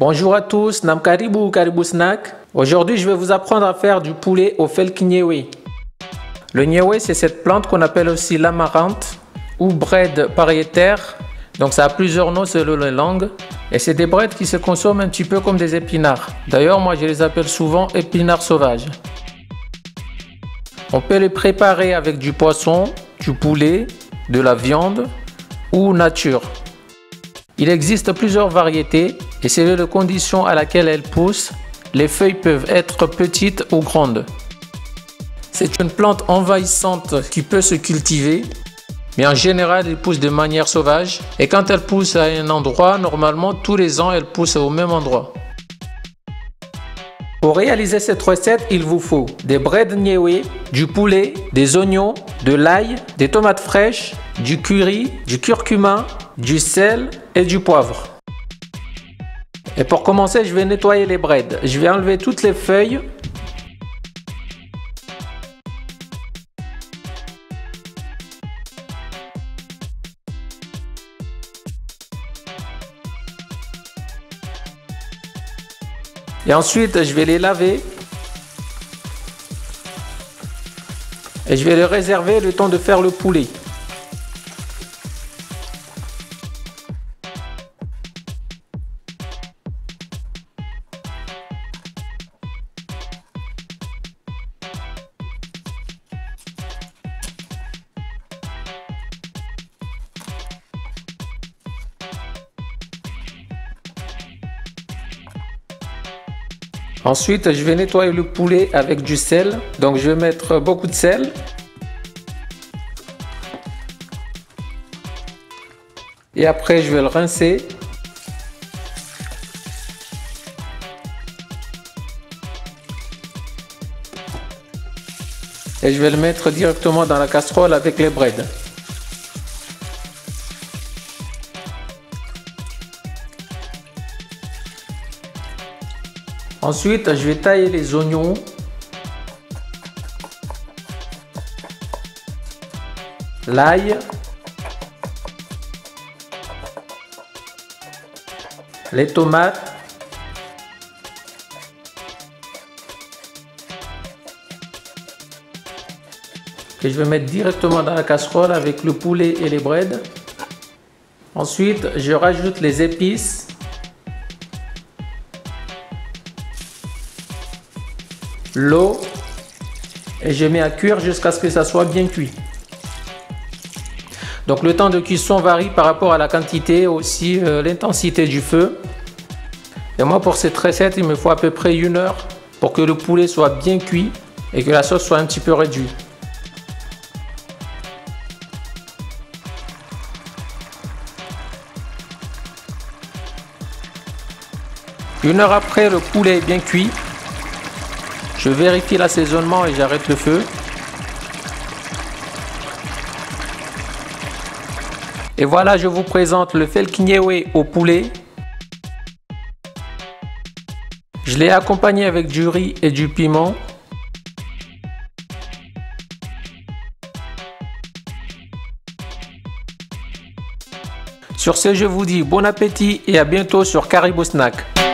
Bonjour à tous, Nam Karibu, Karibu Snack. Aujourd'hui, je vais vous apprendre à faire du poulet au felk nyewe. Le nyewe, c'est cette plante qu'on appelle aussi l'amarante ou bread pariétaire. Donc ça a plusieurs noms selon les langues. Et c'est des breads qui se consomment un petit peu comme des épinards. D'ailleurs, moi je les appelle souvent épinards sauvages. On peut les préparer avec du poisson, du poulet, de la viande ou nature. Il existe plusieurs variétés et selon les conditions à laquelle elles poussent, les feuilles peuvent être petites ou grandes. C'est une plante envahissante qui peut se cultiver, mais en général, elle pousse de manière sauvage. Et quand elle pousse à un endroit, normalement, tous les ans, elle pousse au même endroit. Pour réaliser cette recette, il vous faut des breads nyewe, du poulet, des oignons, de l'ail, des tomates fraîches, du curry, du curcuma, du sel et du poivre. Et pour commencer, je vais nettoyer les breads. Je vais enlever toutes les feuilles. Et ensuite, je vais les laver. Et je vais les réserver le temps de faire le poulet. Ensuite, je vais nettoyer le poulet avec du sel. Donc, je vais mettre beaucoup de sel. Et après, je vais le rincer. Et je vais le mettre directement dans la casserole avec les breads. Ensuite, je vais tailler les oignons. L'ail. Les tomates. Que je vais mettre directement dans la casserole avec le poulet et les breads. Ensuite, je rajoute les épices. L'eau et je mets à cuire jusqu'à ce que ça soit bien cuit. Donc le temps de cuisson varie par rapport à la quantité, aussi l'intensité du feu. Et moi pour cette recette il me faut à peu près 1 heure pour que le poulet soit bien cuit et que la sauce soit un petit peu réduite. Une heure après, le poulet est bien cuit. Je vérifie l'assaisonnement et j'arrête le feu. Et voilà, je vous présente le felk nyewe au poulet. Je l'ai accompagné avec du riz et du piment. Sur ce, je vous dis bon appétit et à bientôt sur Karibu Snack.